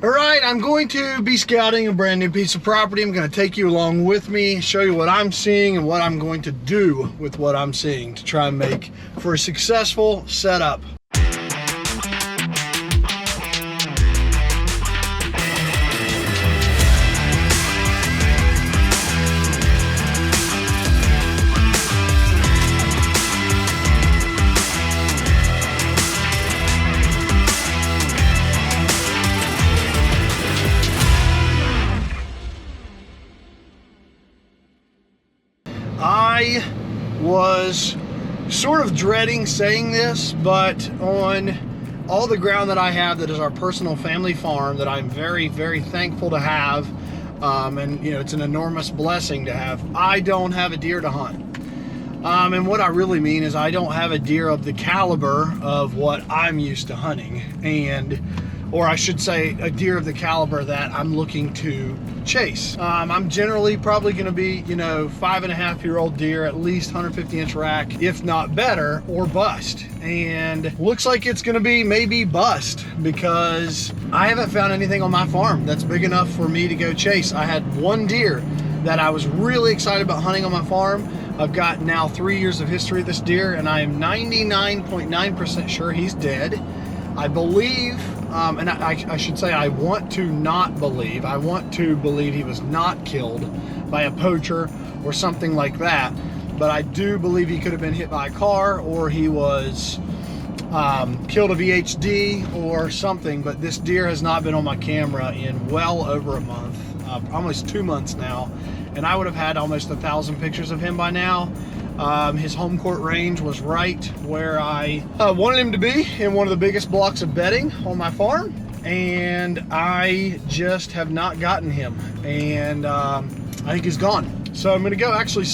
All right, I'm going to be scouting a brand new piece of property. I'm going to take you along with me, show you what I'm seeing and what I'm going to do with what I'm seeing to try and make for a successful setup. I was sort of dreading saying this, but on all the ground that I have that is our personal family farm that I'm very, very thankful to have, and you know, it's an enormous blessing to have, I don't have a deer to hunt. And what I really mean is I don't have a deer of the caliber of what I'm used to hunting, or I should say a deer of the caliber that I'm looking to chase. I'm generally probably going to be, 5.5-year-old deer, at least 150-inch rack, if not better, or bust. And looks like it's going to be maybe bust, because I haven't found anything on my farm that's big enough for me to go chase. I had one deer that I was really excited about hunting on my farm. I've got now 3 years of history of this deer, and I am 99.9% sure he's dead. I believe, and I should say I want to not believe, I want to believe he was not killed by a poacher or something like that, but I do believe he could have been hit by a car, or he was killed of VHD or something. But this deer has not been on my camera in well over a month, almost 2 months now, and I would have had almost 1,000 pictures of him by now. His home court range was right where I wanted him to be, in one of the biggest blocks of bedding on my farm, and I just have not gotten him, and I think he's gone. So I'm gonna go actually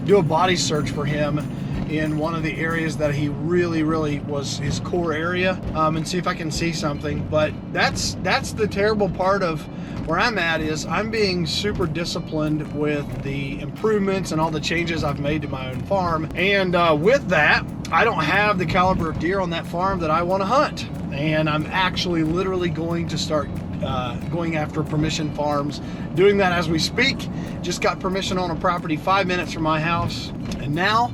do a body search for him in one of the areas that he really was his core area, and see if I can see something. But that's the terrible part of where I'm at, is I'm being super disciplined with the improvements and all the changes I've made to my own farm. And with that, I don't have the caliber of deer on that farm that I want to hunt. And I'm actually literally going to start going after permission farms, doing that as we speak. Just got permission on a property 5 minutes from my house. And now,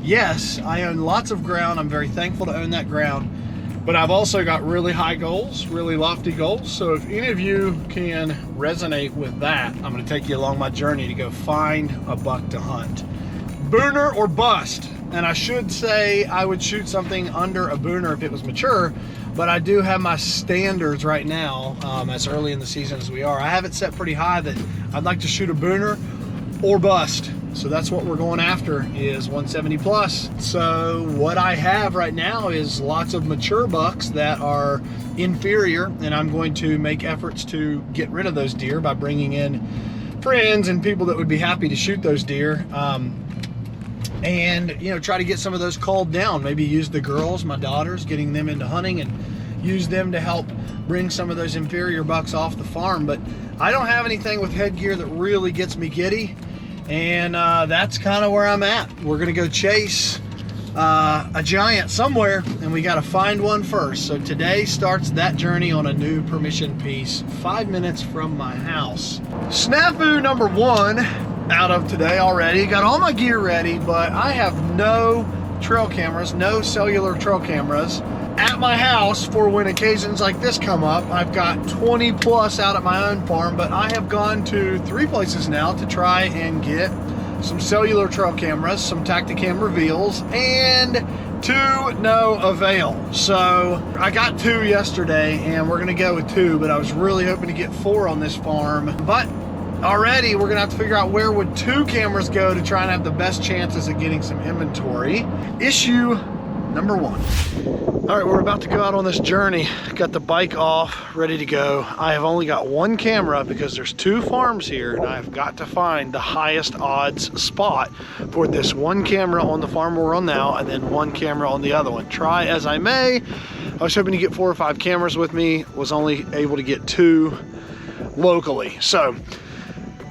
yes, I own lots of ground. I'm very thankful to own that ground. But I've also got really high goals, really lofty goals. So if any of you can resonate with that, I'm gonna take you along my journey to go find a buck to hunt. Booner or bust. And I should say I would shoot something under a booner if it was mature, but I do have my standards right now, as early in the season as we are. I have it set pretty high that I'd like to shoot a booner or bust. So that's what we're going after, is 170 plus. So what I have right now is lots of mature bucks that are inferior, and I'm going to make efforts to get rid of those deer by bringing in friends and people that would be happy to shoot those deer, and try to get some of those called down. Maybe use the girls, my daughters, getting them into hunting, and use them to help bring some of those inferior bucks off the farm. But I don't have anything with headgear that really gets me giddy. And that's kind of where I'm at. We're gonna go chase a giant somewhere, and we gotta find one first. So today starts that journey on a new permission piece 5 minutes from my house. Snafu number one out of today already. Got all my gear ready, but I have no trail cameras, no cellular trail cameras at my house for when occasions like this come up. I've got 20 plus out at my own farm, but I have gone to 3 places now to try and get some cellular trail cameras, some Tacticam reveals, and to no avail. So I got 2 yesterday, and we're gonna go with 2, but I was really hoping to get 4 on this farm. But already we're gonna have to figure out where would 2 cameras go to try and have the best chances of getting some inventory. Issue number 1. All right, we're about to go out on this journey. Got the bike off, ready to go. I have only got 1 camera because there's 2 farms here, and I've got to find the highest odds spot for this 1 camera on the farm we're on now, and then 1 camera on the other one. Try as I may, I was hoping to get 4 or 5 cameras with me, was only able to get 2 locally. So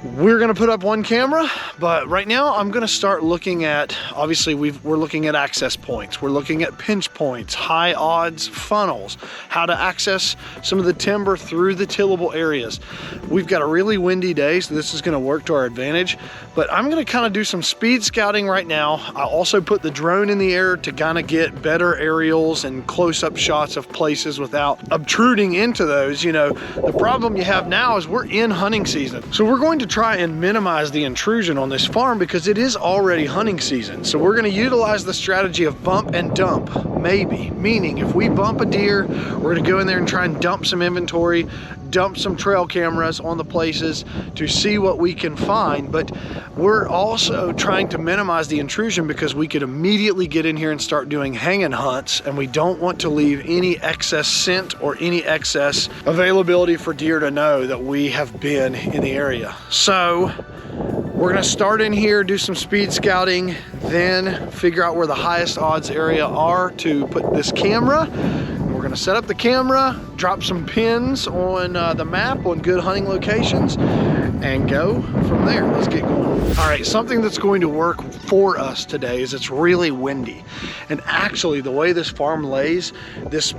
We're gonna put up one camera, but right now I'm gonna start looking at, obviously we're looking at access points. We're looking at pinch points, high odds funnels, how to access some of the timber through the tillable areas. We've got a really windy day, so this is gonna work to our advantage, but I'm gonna kind of do some speed scouting right now. I'll also put the drone in the air to kind of get better aerials and close-up shots of places without obtruding into those. You know, the problem you have now is we're in hunting season. So we're going to try and minimize the intrusion on this farm because it is already hunting season. So we're gonna utilize the strategy of bump and dump, maybe. Meaning if we bump a deer, we're gonna go in there and try and dump some inventory, dump some trail cameras on the places to see what we can find. But we're also trying to minimize the intrusion because we could immediately get in here and start doing hanging hunts, and we don't want to leave any excess scent or any excess availability for deer to know that we have been in the area. So we're gonna start in here, do some speed scouting, then figure out where the highest odds area are to put this camera. We're gonna set up the camera, drop some pins on the map on good hunting locations, and go from there. Let's get going. All right, something that's going to work for us today is it's really windy. And actually the way this farm lays, this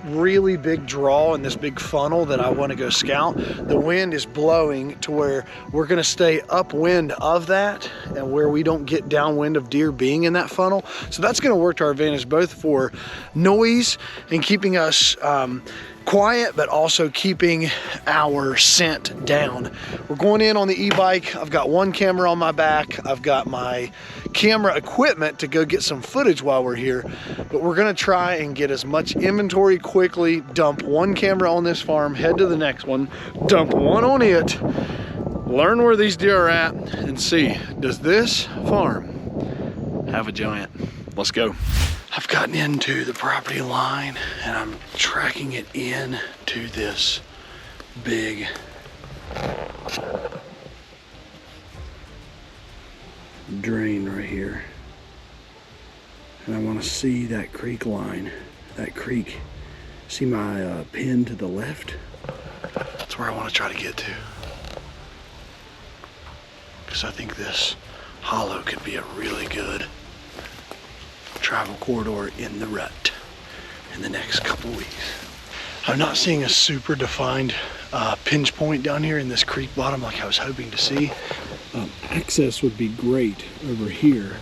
really big draw and this big funnel that I wanna go scout, the wind is blowing to where we're gonna stay upwind of that and where we don't get downwind of deer being in that funnel. So that's gonna work to our advantage both for noise and keeping us quiet, but also keeping our scent down. We're going in on the e-bike. I've got one camera on my back. I've got my camera equipment to go get some footage while we're here, but we're gonna try and get as much inventory quickly, dump one camera on this farm, head to the next one, dump one on it, learn where these deer are at, and see, does this farm have a giant? Let's go. I've gotten into the property line and I'm tracking it in to this big drain right here. And I want to see that creek line, that creek. See my pin to the left? That's where I want to try to get to. Because I think this hollow could be a really good travel corridor in the rut in the next couple weeks. I'm not seeing a super defined pinch point down here in this creek bottom like I was hoping to see. Access would be great over here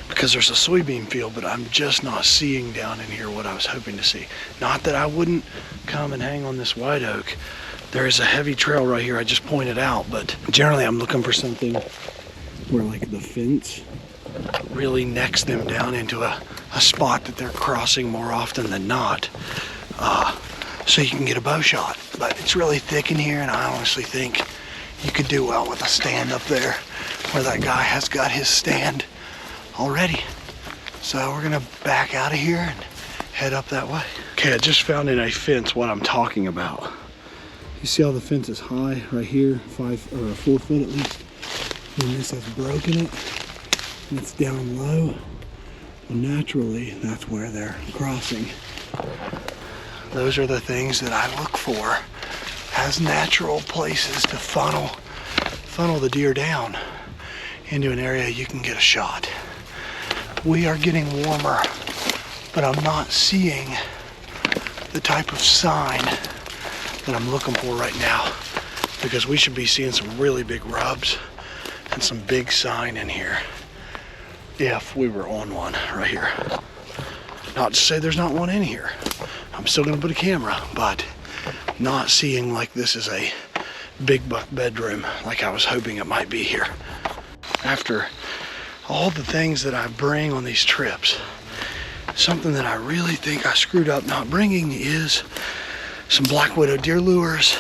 because there's a soybean field, but I'm just not seeing down in here what I was hoping to see. Not that I wouldn't come and hang on this white oak. There is a heavy trail right here I just pointed out, but generally I'm looking for something where like the fence really necks them down into a spot that they're crossing more often than not, so you can get a bow shot. But it's really thick in here, and I honestly think you could do well with a stand up there where that guy has got his stand already. So we're gonna back out of here and head up that way. Okay, I just found in a fence what I'm talking about. You see how the fence is high right here, 5 or 4 foot at least, and this has broken it. It's down low. Well, naturally, that's where they're crossing. Those are the things that I look for as natural places to funnel the deer down into an area you can get a shot. We are getting warmer, but I'm not seeing the type of sign that I'm looking for right now, because we should be seeing some really big rubs and some big sign in here if we were on one right here. Not to say there's not one in here. I'm still gonna put a camera, but not seeing like this is a big buck bedroom like I was hoping it might be here. After all the things that I bring on these trips, something that I really think I screwed up not bringing is some black widow deer lures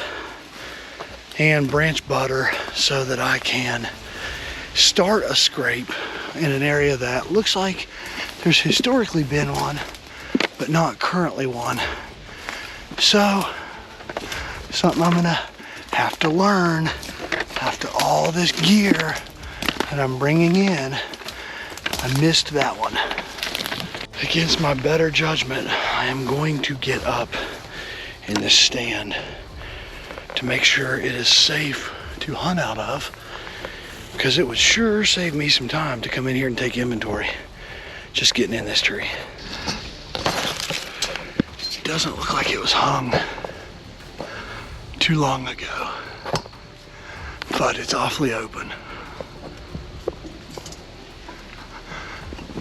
and branch butter so that I can start a scrape in an area that looks like there's historically been one, but not currently one. So, something I'm gonna have to learn after all this gear that I'm bringing in. I missed that one. Against my better judgment, I am going to get up in this stand to make sure it is safe to hunt out of, because it would sure save me some time to come in here and take inventory just getting in this tree. It doesn't look like it was hung too long ago, but it's awfully open.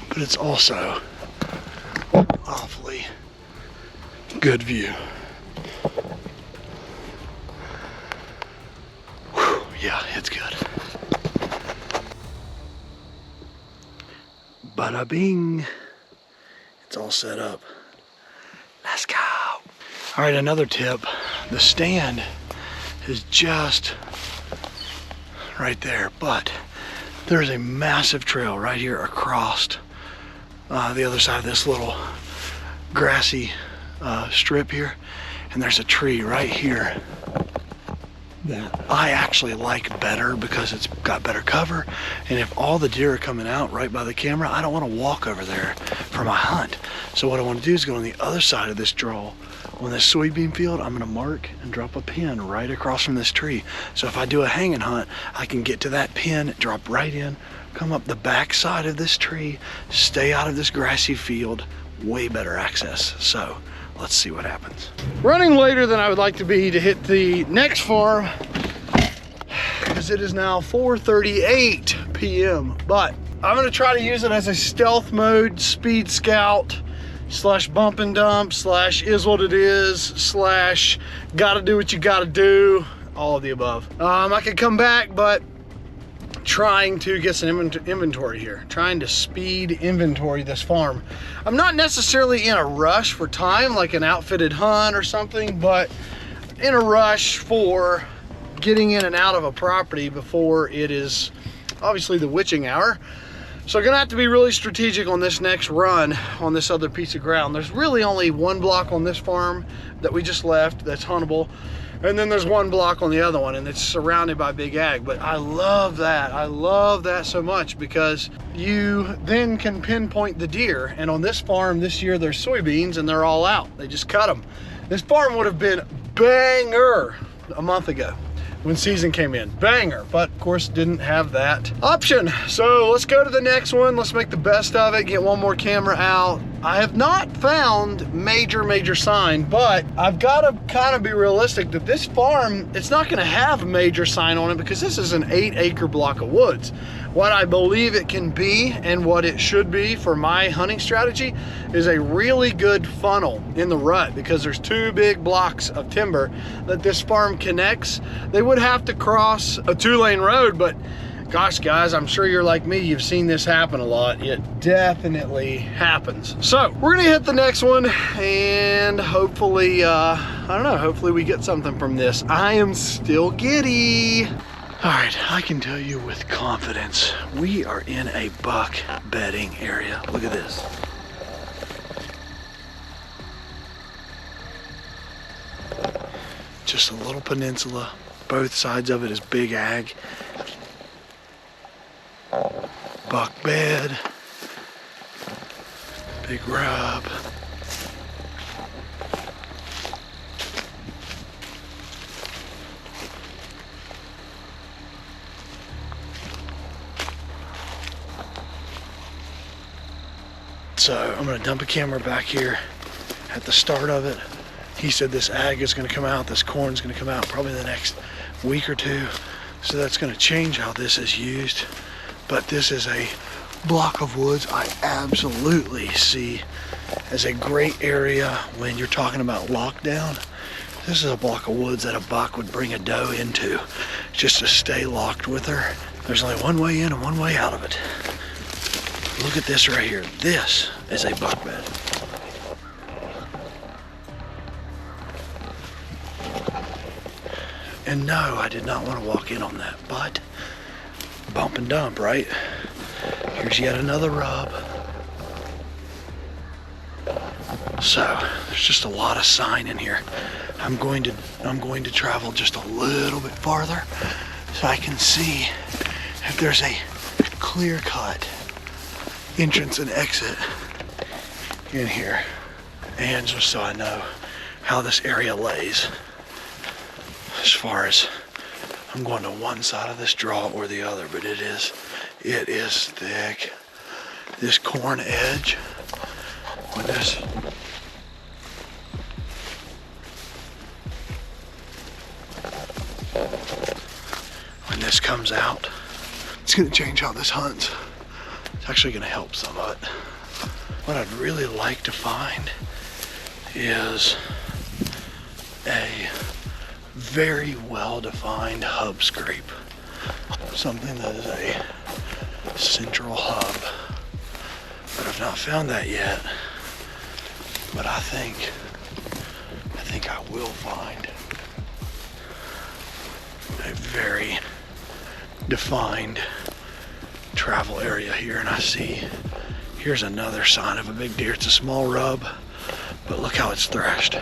But it's also awfully good view. Whew, yeah, it's good. Bada bing. It's all set up. Let's go. All right, another tip. The stand is just right there, but there's a massive trail right here across the other side of this little grassy strip here, and there's a tree right here that I actually like better because it's got better cover, and if all the deer are coming out right by the camera, I don't want to walk over there for my hunt. So what I want to do is go on the other side of this draw on this soybean field. I'm going to mark and drop a pin right across from this tree, so if I do a hanging hunt, I can get to that pin, drop right in, come up the back side of this tree, stay out of this grassy field. Way better access. So let's see what happens. Running later than I would like to be to hit the next farm, because it is now 4:38 p.m. But I'm going to try to use it as a stealth mode speed scout slash bump and dump slash is what it is slash gotta do what you gotta do, all of the above. I could come back, but trying to get some inventory here, trying to speed inventory this farm. I'm not necessarily in a rush for time like an outfitted hunt or something, but in a rush for getting in and out of a property before it is obviously the witching hour. So I'm gonna have to be really strategic on this next run on this other piece of ground. There's really only one block on this farm that we just left that's huntable. And then there's one block on the other one, and it's surrounded by big ag. But I love that. I love that so much, because you then can pinpoint the deer. And on this farm this year, there's soybeans and they're all out. They just cut them. This farm would have been banger a month ago when season came in, banger, but of course didn't have that option. So let's go to the next one. Let's make the best of it, get one more camera out. I have not found major sign, but I've got to kind of be realistic that this farm, it's not going to have a major sign on it, because this is an 8-acre block of woods. What I believe it can be and what it should be for my hunting strategy is a really good funnel in the rut, because there's two big blocks of timber that this farm connects. They would have to cross a 2-lane road, but gosh guys, I'm sure you're like me, you've seen this happen a lot. It definitely happens. So we're gonna hit the next one, and hopefully, I don't know, hopefully we get something from this. I am still giddy. All right, I can tell you with confidence, we are in a buck bedding area. Look at this. Just a little peninsula. Both sides of it is big ag. Buck bed, big rub. So I'm gonna dump a camera back here at the start of it. He said this ag is gonna come out, this corn's gonna come out probably the next week or two. So that's gonna change how this is used. But this is a block of woods I absolutely see as a great area when you're talking about lockdown. This is a block of woods that a buck would bring a doe into just to stay locked with her. There's only one way in and one way out of it. Look at this right here. This is a buck bed. And no, I did not want to walk in on that, but bump and dump, right? Here's yet another rub. So there's just a lot of sign in here. I'm going to travel just a little bit farther so I can see if there's a clear cut entrance and exit in here, and just so I know how this area lays as far as I'm going to one side of this draw or the other, but it is thick. This corn edge, when this comes out, it's gonna change how this hunts. It's actually gonna help some of it. What I'd really like to find is a very well-defined hub scrape. Something that is a central hub. But I've not found that yet. But I think I will find a very defined travel area here. And I see, here's another sign of a big deer. It's a small rub, but look how it's thrashed.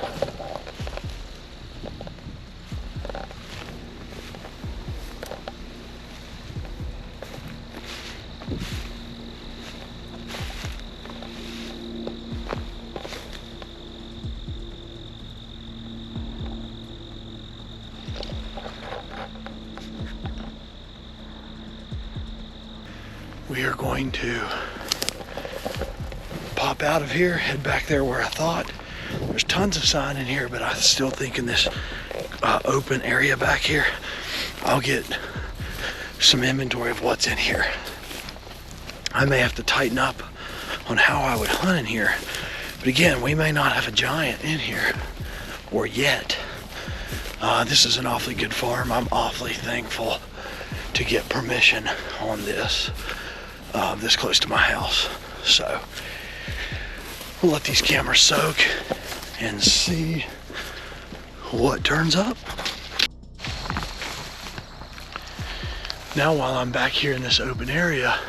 We are going to pop out of here, head back there where I thought. There's tons of sign in here, but I still think in this open area back here, I'll get some inventory of what's in here. I may have to tighten up on how I would hunt in here, but again, we may not have a giant in here, or yet. This is an awfully good farm. I'm awfully thankful to get permission on this. This close to my house. So we'll let these cameras soak and see what turns up. Now while I'm back here in this open area,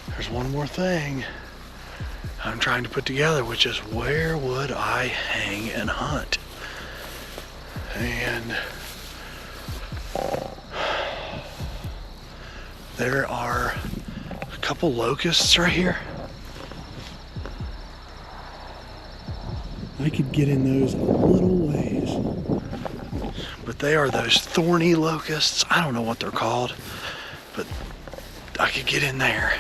there's one more thing I'm trying to put together, which is where would I hang and hunt? And there are a couple locusts right here. I could get in those a little ways, but they are those thorny locusts. I don't know what they're called, but I could get in there.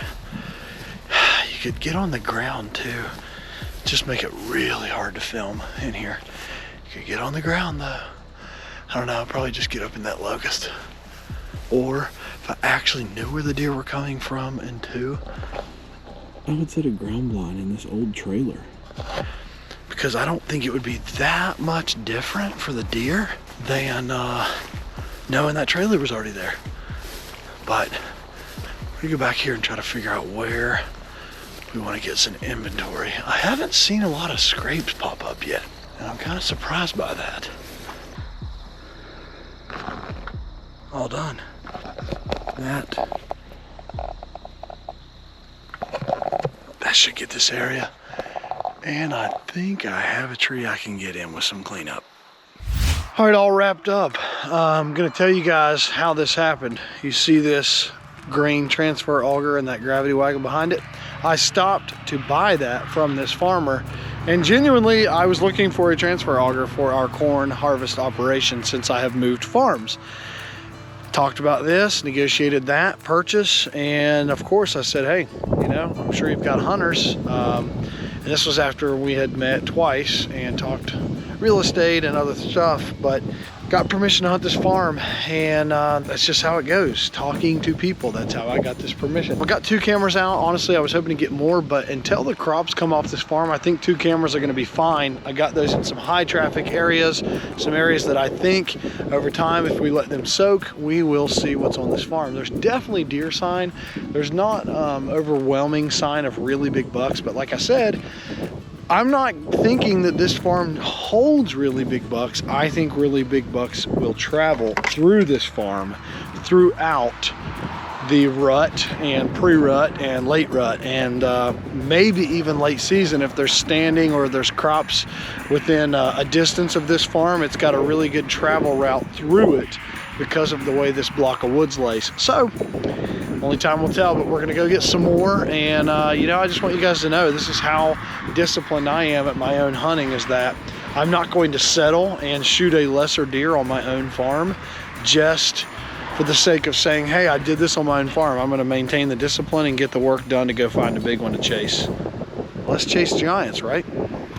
You could get on the ground too. Just make it really hard to film in here. You could get on the ground though. I don't know, I'll probably just get up in that locust. Or if I actually knew where the deer were coming from, and two, I would set a ground blind in this old trailer. Because I don't think it would be that much different for the deer than knowing that trailer was already there. But we're gonna go back here and try to figure out where we want to get some inventory. I haven't seen a lot of scrapes pop up yet, and I'm kind of surprised by that. All done. That should get this area. And I think I have a tree I can get in with some cleanup. All right, all wrapped up. I'm gonna tell you guys how this happened. You see this green transfer auger and that gravity wagon behind it? I stopped to buy that from this farmer, and genuinely I was looking for a transfer auger for our corn harvest operation since I have moved farms. Talked about this, negotiated that purchase, and of course I said, hey, you know, I'm sure you've got hunters. And this was after we had met twice and talked real estate and other stuff, but got permission to hunt this farm, and that's just how it goes. Talking to people, that's how I got this permission. I got 2 cameras out. Honestly, I was hoping to get more, but until the crops come off this farm, I think 2 cameras are gonna be fine. I got those in some high traffic areas, some areas that I think over time, if we let them soak, we will see what's on this farm. There's definitely deer sign. There's not overwhelming sign of really big bucks, but like I said, I'm not thinking that this farm holds really big bucks. I think really big bucks will travel through this farm throughout the rut and pre-rut and late rut, and maybe even late season if they're standing or there's crops within a distance of this farm. It's got a really good travel route through it because of the way this block of woods lays. So only time will tell, but we're gonna go get some more. And you know, I just want you guys to know this is how disciplined I am at my own hunting, is that I'm not going to settle and shoot a lesser deer on my own farm just for the sake of saying, hey, I did this on my own farm. I'm gonna maintain the discipline and get the work done to go find a big one to chase. Let's chase giants, right?